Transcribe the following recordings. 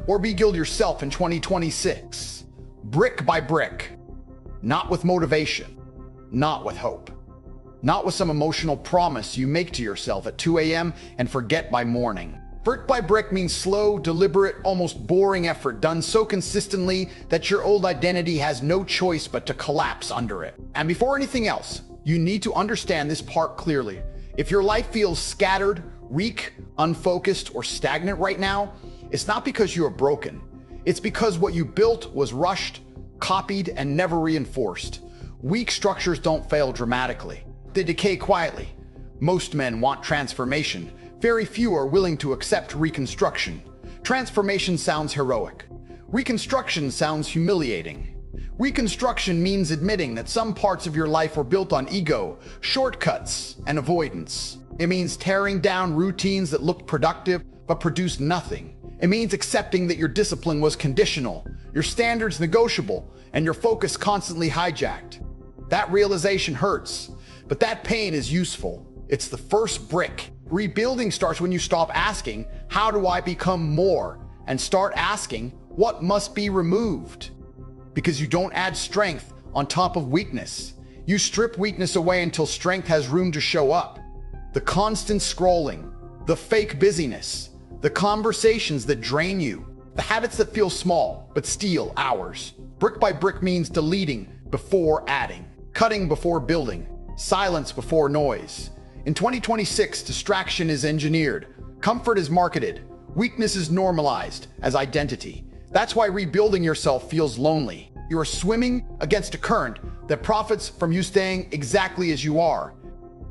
or rebuild yourself in 2026. Brick by brick. Not with motivation. Not with hope. Not with some emotional promise you make to yourself at 2 a.m. and forget by morning. Brick by brick means slow, deliberate, almost boring effort done so consistently that your old identity has no choice but to collapse under it. And before anything else, you need to understand this part clearly. If your life feels scattered, weak, unfocused, or stagnant right now, it's not because you are broken. It's because what you built was rushed, copied, and never reinforced. Weak structures don't fail dramatically. They decay quietly. Most men want transformation. Very few are willing to accept reconstruction. Transformation sounds heroic. Reconstruction sounds humiliating. Reconstruction means admitting that some parts of your life were built on ego, shortcuts, and avoidance. It means tearing down routines that looked productive but produced nothing. It means accepting that your discipline was conditional, your standards negotiable, and your focus constantly hijacked. That realization hurts, but that pain is useful. It's the first brick. Rebuilding starts when you stop asking, how do I become more? And start asking, what must be removed? Because you don't add strength on top of weakness. You strip weakness away until strength has room to show up. The constant scrolling, the fake busyness, the conversations that drain you, the habits that feel small but steal hours. Brick by brick means deleting before adding, cutting before building, silence before noise. In 2026, distraction is engineered, comfort is marketed, weakness is normalized as identity. That's why rebuilding yourself feels lonely. You are swimming against a current that profits from you staying exactly as you are.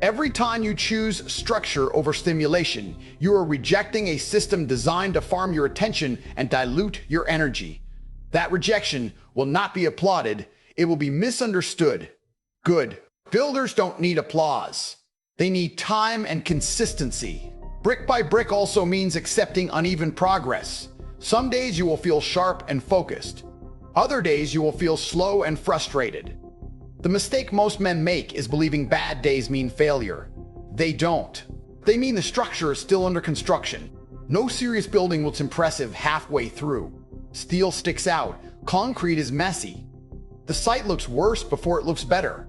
Every time you choose structure over stimulation, you are rejecting a system designed to farm your attention and dilute your energy. That rejection will not be applauded, it will be misunderstood. Good. Builders don't need applause. They need time and consistency. Brick by brick also means accepting uneven progress. Some days you will feel sharp and focused. Other days you will feel slow and frustrated. The mistake most men make is believing bad days mean failure. They don't. They mean the structure is still under construction. No serious building looks impressive halfway through. Steel sticks out. Concrete is messy. The site looks worse before it looks better.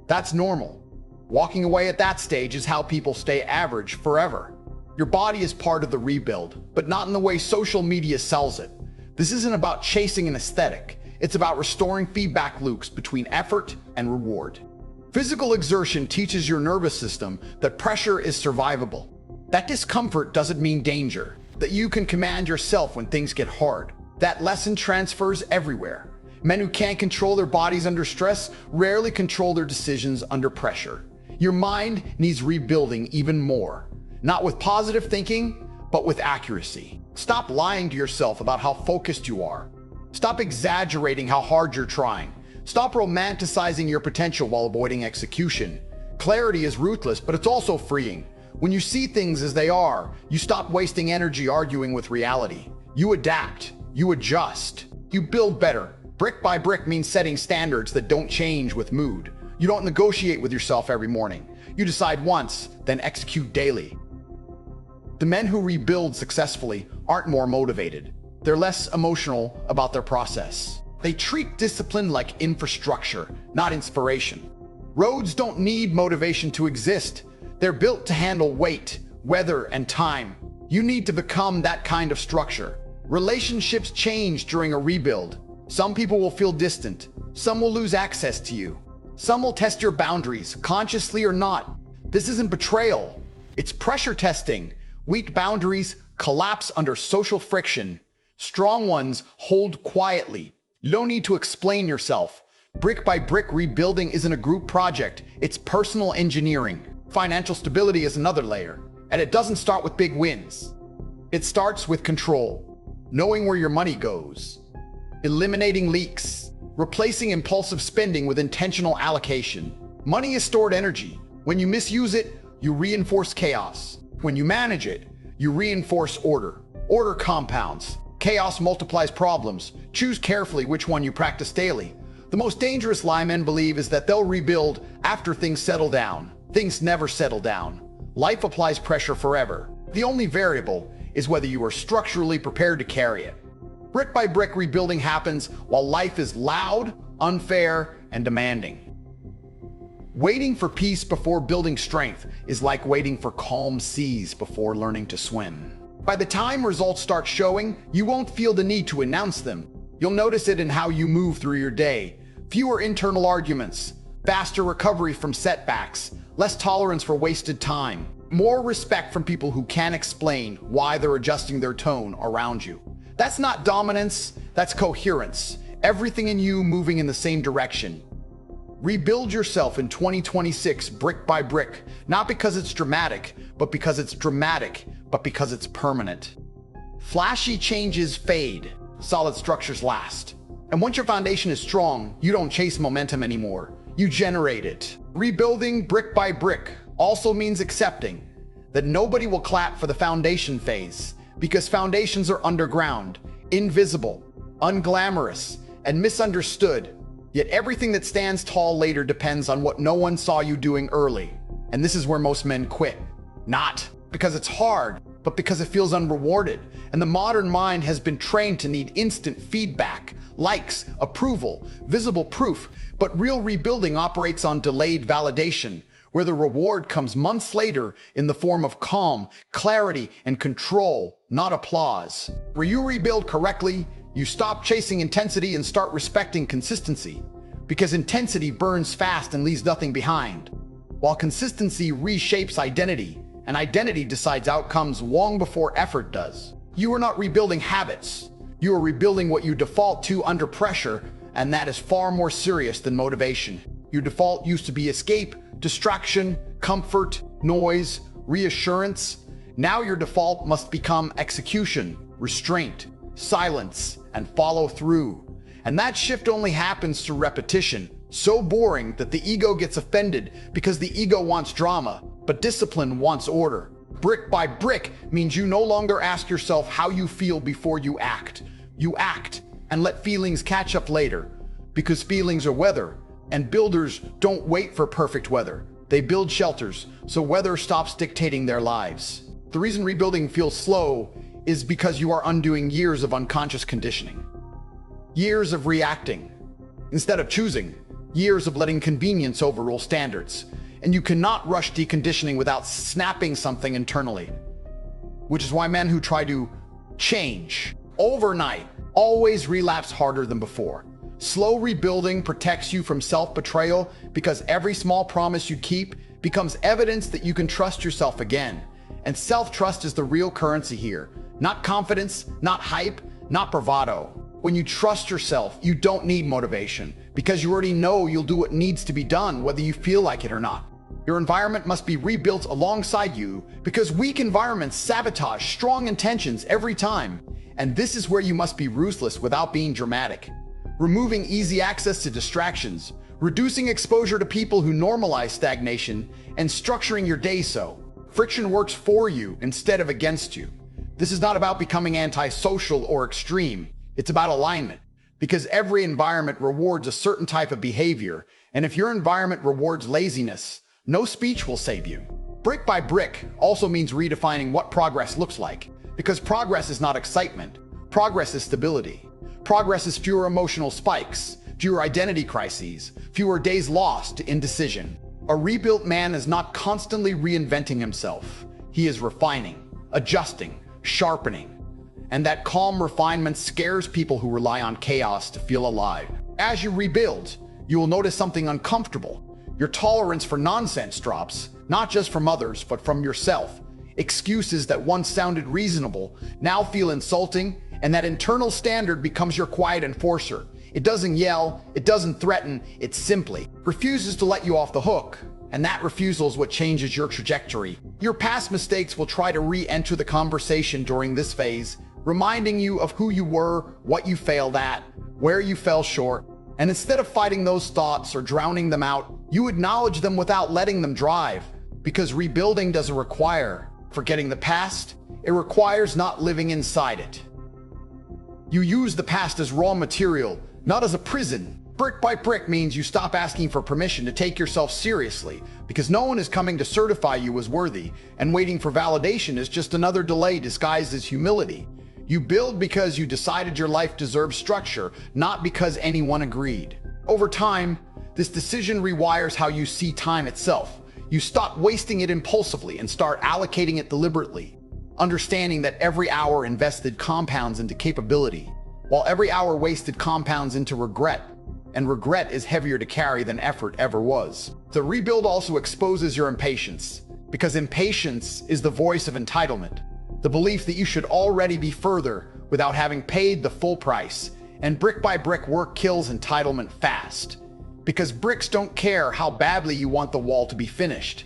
That's normal. Walking away at that stage is how people stay average forever. Your body is part of the rebuild, but not in the way social media sells it. This isn't about chasing an aesthetic. It's about restoring feedback loops between effort and reward. Physical exertion teaches your nervous system that pressure is survivable. That discomfort doesn't mean danger, that you can command yourself when things get hard. That lesson transfers everywhere. Men who can't control their bodies under stress rarely control their decisions under pressure. Your mind needs rebuilding even more. Not with positive thinking, but with accuracy. Stop lying to yourself about how focused you are. Stop exaggerating how hard you're trying. Stop romanticizing your potential while avoiding execution. Clarity is ruthless, but it's also freeing. When you see things as they are, you stop wasting energy arguing with reality. You adapt. You adjust. You build better. Brick by brick means setting standards that don't change with mood. You don't negotiate with yourself every morning. You decide once, then execute daily. The men who rebuild successfully aren't more motivated. They're less emotional about their process. They treat discipline like infrastructure, not inspiration. Roads don't need motivation to exist. They're built to handle weight, weather, and time. You need to become that kind of structure. Relationships change during a rebuild. Some people will feel distant. Some will lose access to you. Some will test your boundaries, consciously or not. This isn't betrayal. It's pressure testing. Weak boundaries collapse under social friction. Strong ones hold quietly. You don't need to explain yourself. Brick by brick rebuilding isn't a group project. It's personal engineering. Financial stability is another layer. And it doesn't start with big wins. It starts with control. Knowing where your money goes. Eliminating leaks. Replacing impulsive spending with intentional allocation. Money is stored energy. When you misuse it, you reinforce chaos. When you manage it, you reinforce order. Order compounds. Chaos multiplies problems. Choose carefully which one you practice daily. The most dangerous lie men believe is that they'll rebuild after things settle down. Things never settle down. Life applies pressure forever. The only variable is whether you are structurally prepared to carry it. Brick by brick, rebuilding happens while life is loud, unfair, and demanding. Waiting for peace before building strength is like waiting for calm seas before learning to swim. By the time results start showing, you won't feel the need to announce them. You'll notice it in how you move through your day. Fewer internal arguments, faster recovery from setbacks, less tolerance for wasted time, more respect from people who can't explain why they're adjusting their tone around you. That's not dominance, that's coherence. Everything in you moving in the same direction. Rebuild yourself in 2026 brick by brick, not because it's dramatic, but because it's dramatic, but because it's permanent. Flashy changes fade, solid structures last. And once your foundation is strong, you don't chase momentum anymore. You generate it. Rebuilding brick by brick also means accepting that nobody will clap for the foundation phase, because foundations are underground, invisible, unglamorous, and misunderstood. Yet everything that stands tall later depends on what no one saw you doing early. And this is where most men quit. Not because it's hard, but because it feels unrewarded. And the modern mind has been trained to need instant feedback, likes, approval, visible proof. But real rebuilding operates on delayed validation, where the reward comes months later in the form of calm, clarity, and control, not applause. Where you rebuild correctly, you stop chasing intensity and start respecting consistency, because intensity burns fast and leaves nothing behind, while consistency reshapes identity, and identity decides outcomes long before effort does. You are not rebuilding habits. You are rebuilding what you default to under pressure, and that is far more serious than motivation. Your default used to be escape, distraction, comfort, noise, reassurance. Now your default must become execution, restraint, silence, and follow through. And that shift only happens through repetition, so boring that the ego gets offended because the ego wants drama, but discipline wants order. Brick by brick means you no longer ask yourself how you feel before you act. You act and let feelings catch up later, because feelings are weather, and builders don't wait for perfect weather. They build shelters so weather stops dictating their lives. The reason rebuilding feels slow is because you are undoing years of unconscious conditioning. Years of reacting instead of choosing. Years of letting convenience overrule standards. And you cannot rush deconditioning without snapping something internally. Which is why men who try to change overnight always relapse harder than before. Slow rebuilding protects you from self-betrayal because every small promise you keep becomes evidence that you can trust yourself again. And self-trust is the real currency here. Not confidence, not hype, not bravado. When you trust yourself, you don't need motivation because you already know you'll do what needs to be done, whether you feel like it or not. Your environment must be rebuilt alongside you because weak environments sabotage strong intentions every time. And this is where you must be ruthless without being dramatic. Removing easy access to distractions, reducing exposure to people who normalize stagnation, and structuring your day so friction works for you instead of against you. This is not about becoming antisocial or extreme. It's about alignment, because every environment rewards a certain type of behavior, and if your environment rewards laziness, no speech will save you. Brick by brick also means redefining what progress looks like, because progress is not excitement. Progress is stability. Progress is fewer emotional spikes, fewer identity crises, fewer days lost to indecision. A rebuilt man is not constantly reinventing himself. He is refining, adjusting, sharpening. And that calm refinement scares people who rely on chaos to feel alive. As you rebuild, you will notice something uncomfortable. Your tolerance for nonsense drops, not just from others, but from yourself. Excuses that once sounded reasonable now feel insulting, and that internal standard becomes your quiet enforcer. It doesn't yell, it doesn't threaten, it simply refuses to let you off the hook. And that refusal is what changes your trajectory. Your past mistakes will try to re-enter the conversation during this phase, reminding you of who you were, what you failed at, where you fell short. And instead of fighting those thoughts or drowning them out, you acknowledge them without letting them drive. Because rebuilding doesn't require forgetting the past, it requires not living inside it. You use the past as raw material, not as a prison. Brick by brick means you stop asking for permission to take yourself seriously, because no one is coming to certify you as worthy, and waiting for validation is just another delay disguised as humility. You build because you decided your life deserves structure, not because anyone agreed. Over time, this decision rewires how you see time itself. You stop wasting it impulsively and start allocating it deliberately, understanding that every hour invested compounds into capability, while every hour wasted compounds into regret, and regret is heavier to carry than effort ever was. The rebuild also exposes your impatience, because impatience is the voice of entitlement, the belief that you should already be further without having paid the full price. And brick by brick work kills entitlement fast, because bricks don't care how badly you want the wall to be finished.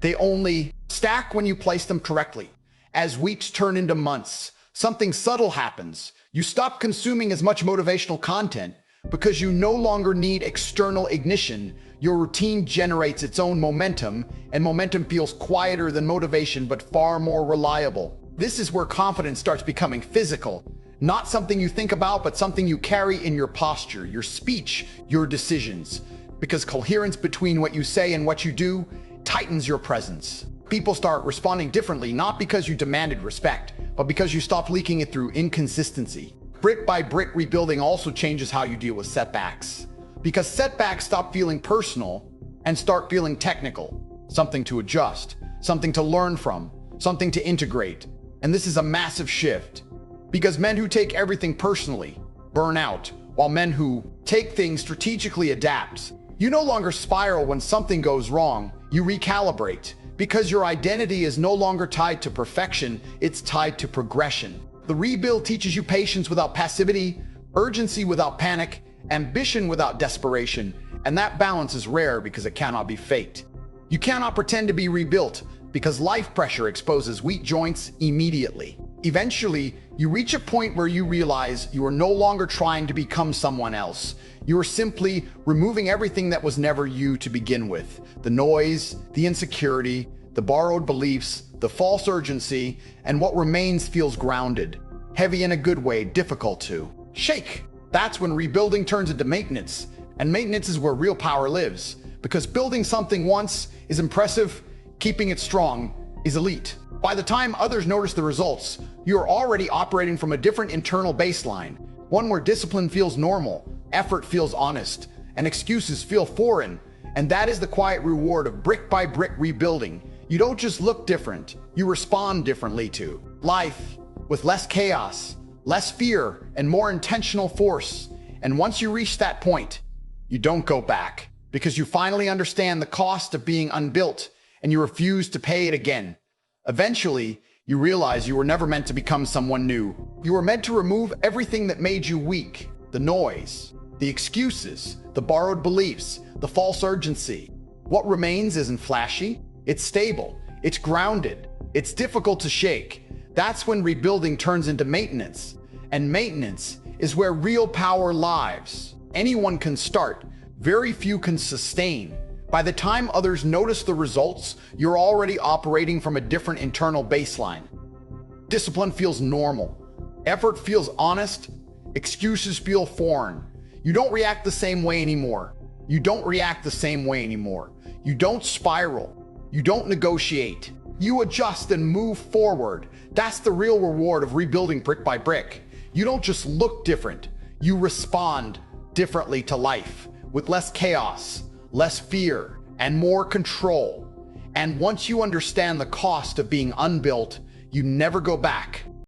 They only stack when you place them correctly. As weeks turn into months, something subtle happens. You stop consuming as much motivational content because you no longer need external ignition. Your routine generates its own momentum, and momentum feels quieter than motivation but far more reliable. This is where confidence starts becoming physical. Not something you think about, but something you carry in your posture, your speech, your decisions. Because coherence between what you say and what you do tightens your presence. People start responding differently, not because you demanded respect, but because you stopped leaking it through inconsistency. Brick by brick rebuilding also changes how you deal with setbacks. Because setbacks stop feeling personal and start feeling technical. Something to adjust, something to learn from, something to integrate. And this is a massive shift. Because men who take everything personally burn out, while men who take things strategically adapt. You no longer spiral when something goes wrong, you recalibrate. Because your identity is no longer tied to perfection, it's tied to progression. The rebuild teaches you patience without passivity, urgency without panic, ambition without desperation. And that balance is rare because it cannot be faked. You cannot pretend to be rebuilt because life pressure exposes weak joints immediately. Eventually, you reach a point where you realize you are no longer trying to become someone else. You are simply removing everything that was never you to begin with. The noise, the insecurity, the borrowed beliefs, the false urgency, and what remains feels grounded. Heavy in a good way, difficult to shake. That's when rebuilding turns into maintenance. And maintenance is where real power lives. Because building something once is impressive, keeping it strong is elite. By the time others notice the results, you are already operating from a different internal baseline, one where discipline feels normal, effort feels honest, and excuses feel foreign. And that is the quiet reward of brick by brick rebuilding. You don't just look different, you respond differently to life, with less chaos, less fear, and more intentional force. And once you reach that point, you don't go back, because you finally understand the cost of being unbuilt, and you refuse to pay it again. Eventually, you realize you were never meant to become someone new. You were meant to remove everything that made you weak. The noise, the excuses, the borrowed beliefs, the false urgency. What remains isn't flashy, it's stable, it's grounded, it's difficult to shake. That's when rebuilding turns into maintenance. And maintenance is where real power lies. Anyone can start, very few can sustain. By the time others notice the results, you're already operating from a different internal baseline. Discipline feels normal. Effort feels honest. Excuses feel foreign. You don't react the same way anymore. You don't react the same way anymore. You don't spiral. You don't negotiate. You adjust and move forward. That's the real reward of rebuilding brick by brick. You don't just look different. You respond differently to life, with less chaos, less fear, and more control. And once you understand the cost of being unbuilt, you never go back.